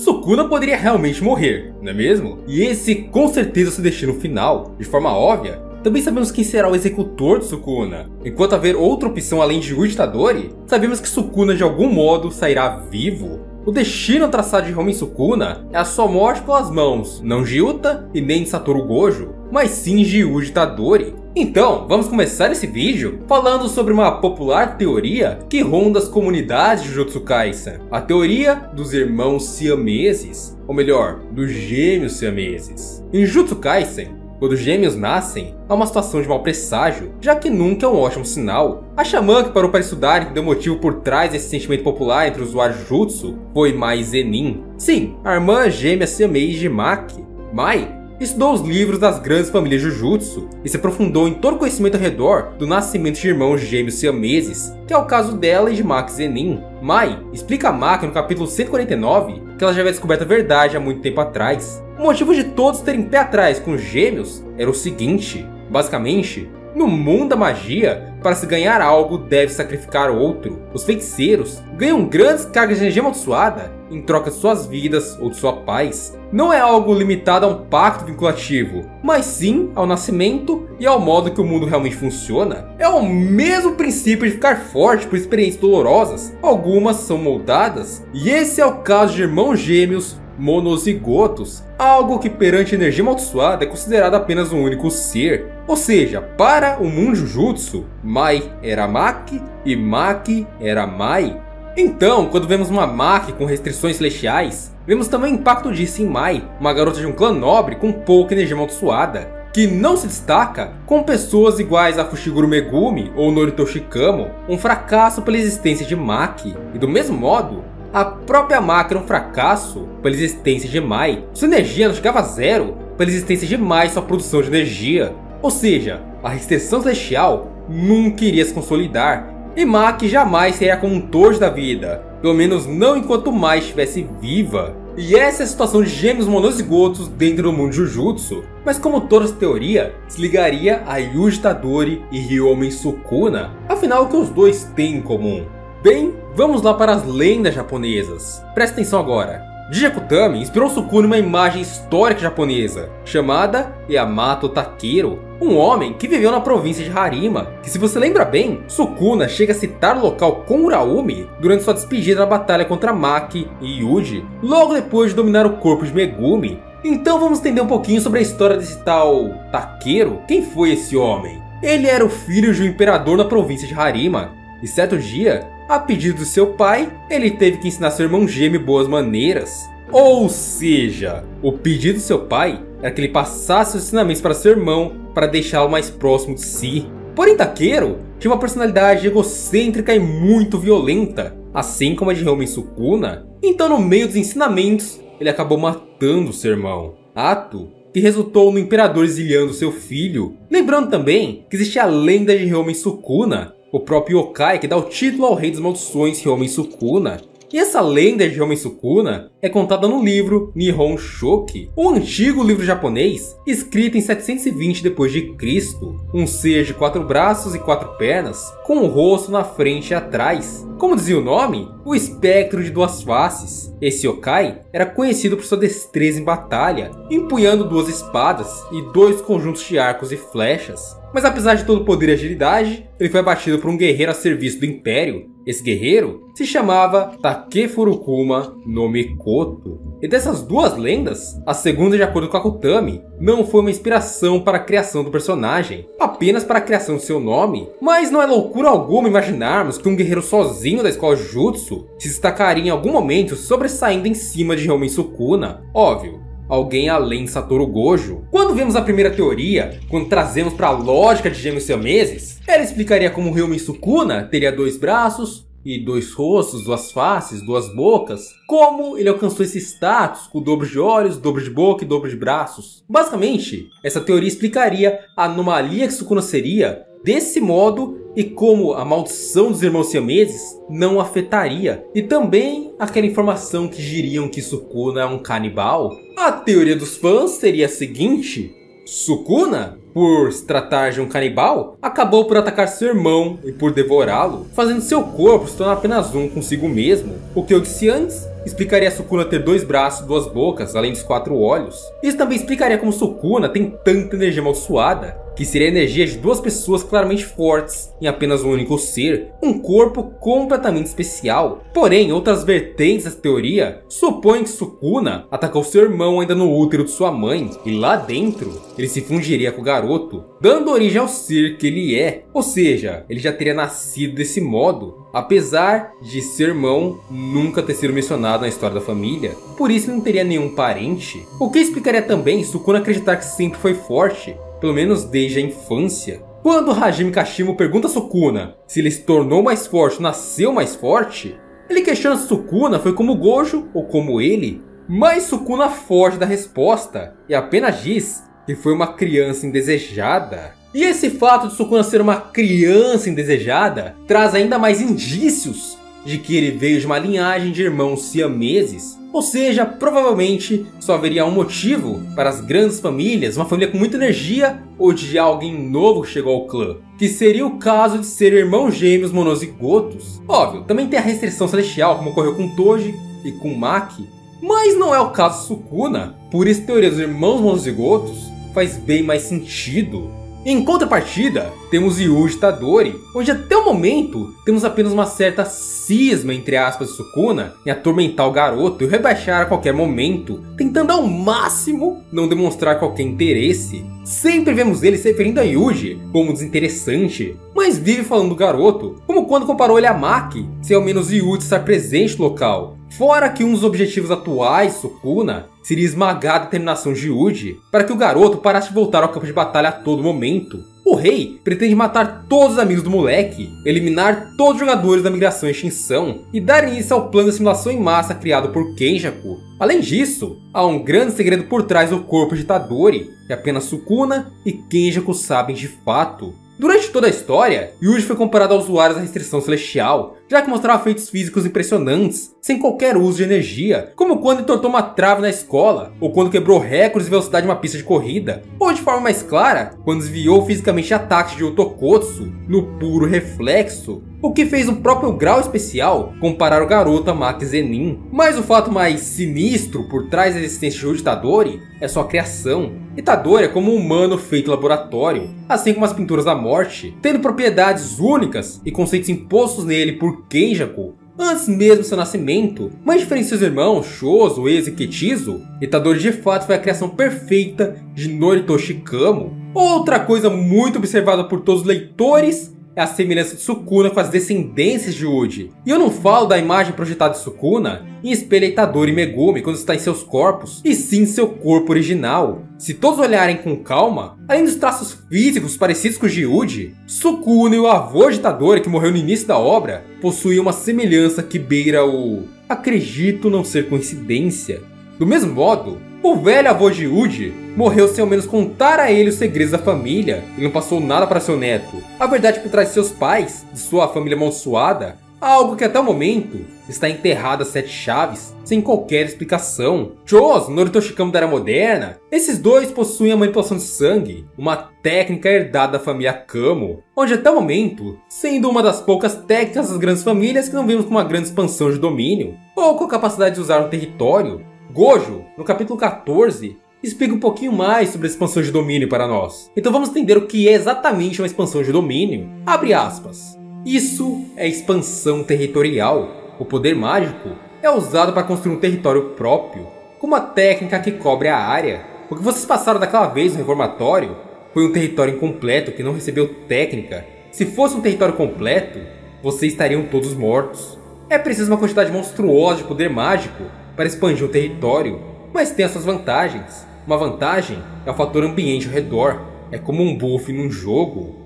Sukuna poderia realmente morrer, não é mesmo? E esse com certeza é seu destino final. De forma óbvia, também sabemos quem será o executor de Sukuna. Enquanto haver outra opção além de Yuji Itadori, sabemos que Sukuna de algum modo sairá vivo. O destino traçado de Ryomen Sukuna é a sua morte pelas mãos, não de Yuta e nem de Satoru Gojo, mas sim de Yuji Itadori. Então, vamos começar esse vídeo falando sobre uma popular teoria que ronda as comunidades de Jujutsu Kaisen. A teoria dos irmãos siameses, ou melhor, dos gêmeos siameses. Em Jujutsu Kaisen, quando os gêmeos nascem, há uma situação de mau presságio, já que nunca é um ótimo sinal. A xamã que parou para estudar e que deu motivo por trás desse sentimento popular entre os usuários de Jutsu foi Mai Zenin. Sim, a irmã gêmea siamês de Maki. Mai estudou os livros das grandes famílias Jujutsu e se aprofundou em todo o conhecimento ao redor do nascimento de irmãos gêmeos siameses, que é o caso dela e de Maki Zenin. Mai explica a Maki no capítulo 149 que ela já havia descoberto a verdade há muito tempo atrás. O motivo de todos terem pé atrás com os gêmeos era o seguinte: basicamente, no mundo da magia, para se ganhar algo deve sacrificar outro. Os feiticeiros ganham grandes cargas de energia amaldiçoada em troca de suas vidas ou de sua paz. Não é algo limitado a um pacto vinculativo, mas sim ao nascimento e ao modo que o mundo realmente funciona. É o mesmo princípio de ficar forte por experiências dolorosas. Algumas são moldadas, e esse é o caso de irmãos gêmeos monozigotos, algo que perante a energia amaldiçoada é considerado apenas um único ser. Ou seja, para o mundo Jujutsu, Mai era Maki e Maki era Mai. Então, quando vemos uma Maki com restrições celestiais, vemos também o impacto disso em Mai, uma garota de um clã nobre com pouca energia amaldiçoada, que não se destaca com pessoas iguais a Fushiguro Megumi ou Norito Shikamo, um fracasso pela existência de Maki. E do mesmo modo, a própria Maki era um fracasso pela existência de Mai. Sua energia não chegava a zero pela existência de Mai e sua produção de energia. Ou seja, a restrição celestial nunca iria se consolidar. E Maki jamais seria como um Toji da vida, pelo menos não enquanto Mai estivesse viva. E essa é a situação de gêmeos monozigotos dentro do mundo Jujutsu. Mas como toda essa teoria, se ligaria a Yuji Itadori e Ryomen Sukuna. Afinal, o que os dois têm em comum? Bem, vamos lá para as lendas japonesas. Presta atenção agora. Jiji Akutami inspirou Sukuna em uma imagem histórica japonesa, chamada Yamato Takeru, um homem que viveu na província de Harima, que se você lembra bem, Sukuna chega a citar o local com Uraumi durante sua despedida na batalha contra Maki e Yuji, logo depois de dominar o corpo de Megumi. Então vamos entender um pouquinho sobre a história desse tal Takeru. Quem foi esse homem? Ele era o filho de um imperador na província de Harima, e certo dia, a pedido do seu pai, ele teve que ensinar seu irmão gêmeo boas maneiras. Ou seja, o pedido do seu pai era que ele passasse os ensinamentos para seu irmão para deixá-lo mais próximo de si. Porém, Takeru tinha uma personalidade egocêntrica e muito violenta, assim como a de Ryomen Sukuna. Então, no meio dos ensinamentos, ele acabou matando seu irmão. Ato que resultou no imperador exiliando seu filho. Lembrando também que existe a lenda de Ryomen Sukuna, o próprio yokai que dá o título ao rei das maldições Ryomen Sukuna. E essa lenda de Ryomen Sukuna é contada no livro Nihon Shoki, um antigo livro japonês escrito em 720 d.C. Um ser de 4 braços e 4 pernas, com um rosto na frente e atrás. Como dizia o nome, o espectro de 2 faces. Esse yokai era conhecido por sua destreza em batalha, empunhando 2 espadas e 2 conjuntos de arcos e flechas. Mas apesar de todo o poder e agilidade, ele foi abatido por um guerreiro a serviço do Império. Esse guerreiro se chamava Takefurukuma no Mikoto. E dessas 2 lendas, a segunda, de acordo com Akutami, não foi uma inspiração para a criação do personagem, apenas para a criação de seu nome. Mas não é loucura alguma imaginarmos que um guerreiro sozinho da escola Jutsu se destacaria em algum momento sobressaindo em cima de Ryomen Sukuna. Óbvio, alguém além de Satoru Gojo. Quando vemos a primeira teoria, quando trazemos para a lógica de gêmeos siameses, ela explicaria como Ryomen Sukuna teria 2 braços e 2 rostos, 2 faces, 2 bocas. Como ele alcançou esse status com o dobro de olhos, dobro de boca e dobro de braços? Basicamente, essa teoria explicaria a anomalia que Sukuna seria desse modo e como a maldição dos irmãos siameses não afetaria. E também aquela informação que diriam que Sukuna é um canibal. A teoria dos fãs seria a seguinte: Sukuna, por se tratar de um canibal, acabou por atacar seu irmão e por devorá-lo, fazendo seu corpo se tornar apenas um consigo mesmo. O que eu disse antes explicaria Sukuna ter 2 braços, 2 bocas, além dos 4 olhos. Isso também explicaria como Sukuna tem tanta energia amaldiçoada, que seria a energia de 2 pessoas claramente fortes em apenas um único ser, um corpo completamente especial. Porém, outras vertentes dessa teoria supõem que Sukuna atacou seu irmão ainda no útero de sua mãe, e lá dentro ele se fundiria com o garoto, dando origem ao ser que ele é. Ou seja, ele já teria nascido desse modo, apesar de seu irmão nunca ter sido mencionado na história da família. Por isso ele não teria nenhum parente, o que explicaria também Sukuna acreditar que sempre foi forte, pelo menos desde a infância. Quando Hajime Kashimo pergunta a Sukuna se ele se tornou mais forte ou nasceu mais forte, ele questiona se Sukuna foi como Gojo ou como ele, mas Sukuna foge da resposta e apenas diz que foi uma criança indesejada. E esse fato de Sukuna ser uma criança indesejada traz ainda mais indícios de que ele veio de uma linhagem de irmãos siameses. Ou seja, provavelmente só haveria um motivo para as grandes famílias, uma família com muita energia, odiar alguém novo que chegou ao clã, que seria o caso de ser irmãos gêmeos monozigotos. Óbvio, também tem a restrição celestial, como ocorreu com Toji e com Maki, mas não é o caso de Sukuna. Por isso a teoria dos irmãos monozigotos faz bem mais sentido. Em contrapartida, temos Yuji Itadori, onde até o momento temos apenas uma certa cisma entre aspas de Sukuna em atormentar o garoto e o rebaixar a qualquer momento, tentando ao máximo não demonstrar qualquer interesse. Sempre vemos ele se referindo a Yuji como desinteressante, mas vive falando do garoto, como quando comparou ele a Maki, sem ao menos Yuji estar presente no local. Fora que um dos objetivos atuais de Sukuna seria esmagar a determinação de Yuji para que o garoto parasse de voltar ao campo de batalha a todo momento. O rei pretende matar todos os amigos do moleque, eliminar todos os jogadores da migração e extinção e dar início ao plano de assimilação em massa criado por Kenjaku. Além disso, há um grande segredo por trás do corpo de Itadori, que apenas Sukuna e Kenjaku sabem de fato. Durante toda a história, Yuji foi comparado a usuários da restrição celestial, já que mostrava feitos físicos impressionantes, sem qualquer uso de energia, como quando entortou uma trave na escola, ou quando quebrou recordes de velocidade em uma pista de corrida, ou de forma mais clara, quando desviou fisicamente ataques de Otokotsu no puro reflexo, o que fez o próprio grau especial comparar o garoto a Maki Zenin. Mas o fato mais sinistro por trás da existência de Yuji Itadori é sua criação. Itadori é como um humano feito em laboratório, assim como as pinturas da morte, tendo propriedades únicas e conceitos impostos nele por Kenjaku antes mesmo do seu nascimento. Mas diferente de seus irmãos Shozo, Eise e Ketizo, Itadori de fato foi a criação perfeita de Noritoshi Kamo. Outra coisa muito observada por todos os leitores é a semelhança de Sukuna com as descendências de Yuji. E eu não falo da imagem projetada de Sukuna em espelho a Itadori e Megumi quando está em seus corpos, e sim seu corpo original. Se todos olharem com calma, além dos traços físicos parecidos com os de Yuji, Sukuna e o avô de Itadori, que morreu no início da obra, possuíam uma semelhança que beira o acredito não ser coincidência. Do mesmo modo, o velho avô de Yuji morreu sem ao menos contar a ele os segredos da família e não passou nada para seu neto. A verdade por trás de seus pais, de sua família amaldiçoada, algo que até o momento está enterrado a 7 chaves, sem qualquer explicação. Chozo, Noritoshi Kamo da Era Moderna, esses dois possuem a manipulação de sangue, uma técnica herdada da família Kamo, onde até o momento, sendo uma das poucas técnicas das grandes famílias que não vemos com uma grande expansão de domínio, ou com a capacidade de usar um território. Gojo, no capítulo 14, explica um pouquinho mais sobre a expansão de domínio para nós. Então vamos entender o que é exatamente uma expansão de domínio. Abre aspas. Isso é expansão territorial. O poder mágico é usado para construir um território próprio, com uma técnica que cobre a área. O que vocês passaram daquela vez no reformatório foi um território incompleto que não recebeu técnica. Se fosse um território completo, vocês estariam todos mortos. É preciso uma quantidade monstruosa de poder mágico para expandir um território, mas tem as suas vantagens. Uma vantagem é o fator ambiente ao redor, é como um buff num jogo.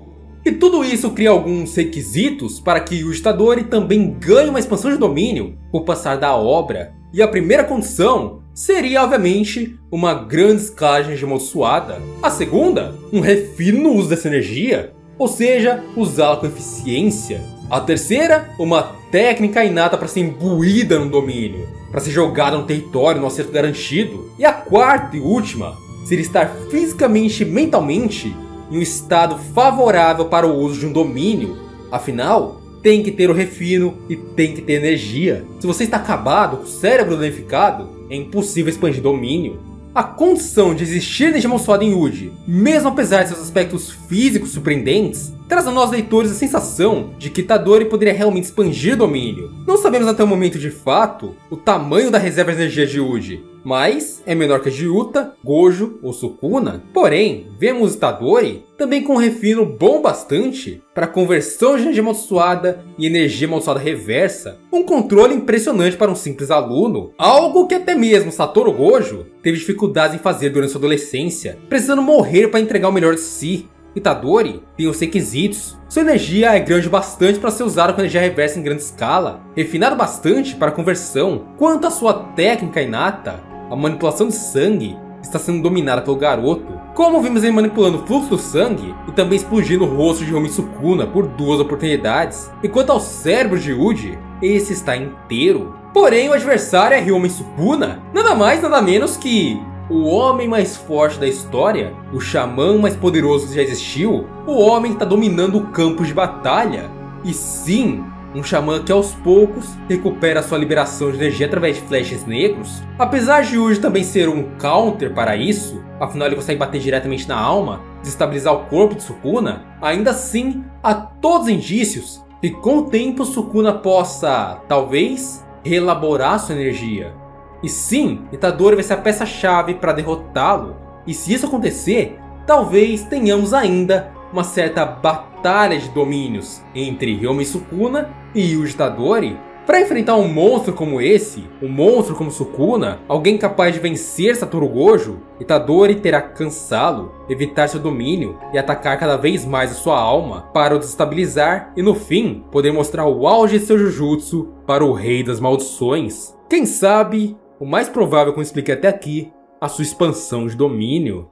E tudo isso cria alguns requisitos para que Yuji Itadori também ganhe uma expansão de domínio com o passar da obra. E a primeira condição seria, obviamente, uma grande escalagem de amaldiçoada. A segunda, um refino no uso dessa energia, ou seja, usá-la com eficiência. A terceira, uma técnica inata para ser imbuída no domínio, para ser jogada no território no acerto garantido. E a quarta e última seria estar fisicamente e mentalmente em um estado favorável para o uso de um domínio. Afinal, tem que ter o refino e tem que ter energia. Se você está acabado, com o cérebro danificado, é impossível expandir domínio. A condição de existir energia amaldiçoada em Yuji, mesmo apesar de seus aspectos físicos surpreendentes, traz a nós leitores a sensação de que Itadori poderia realmente expandir domínio. Não sabemos até o momento de fato o tamanho da reserva de energia de Yuji, mas é menor que a de Yuta, Gojo ou Sukuna. Porém, vemos Itadori também com um refino bom bastante para conversão de energia amaldiçoada e energia amaldiçoada reversa, um controle impressionante para um simples aluno, algo que até mesmo Satoru Gojo teve dificuldades em fazer durante sua adolescência, precisando morrer para entregar o melhor de si. Itadori tem os requisitos. Sua energia é grande bastante para ser usada com energia reversa em grande escala, refinado bastante para conversão. Quanto à sua técnica inata, a manipulação de sangue está sendo dominada pelo garoto, como vimos ele manipulando o fluxo do sangue e também explodindo o rosto de Ryomi Sukuna por 2 oportunidades. Enquanto ao cérebro de Yuji, esse está inteiro. Porém, o adversário é Ryomi Sukuna, nada mais nada menos que o homem mais forte da história, o xamã mais poderoso que já existiu, o homem que está dominando o campo de batalha. E sim, um xamã que aos poucos recupera sua liberação de energia através de flashes negros. Apesar de Yuji também ser um counter para isso, afinal ele consegue bater diretamente na alma, desestabilizar o corpo de Sukuna, ainda assim há todos os indícios que com o tempo Sukuna possa, talvez, reelaborar sua energia. E sim, Itadori vai ser a peça-chave para derrotá-lo. E se isso acontecer, talvez tenhamos ainda uma certa batalha de domínios entre Ryomi Sukuna e Yuji Itadori. Para enfrentar um monstro como esse, um monstro como Sukuna, alguém capaz de vencer Satoru Gojo, Itadori terá que cansá-lo, evitar seu domínio e atacar cada vez mais a sua alma para o desestabilizar e no fim poder mostrar o auge de seu Jujutsu para o Rei das Maldições. Quem sabe, o mais provável, como expliquei até aqui, a sua expansão de domínio.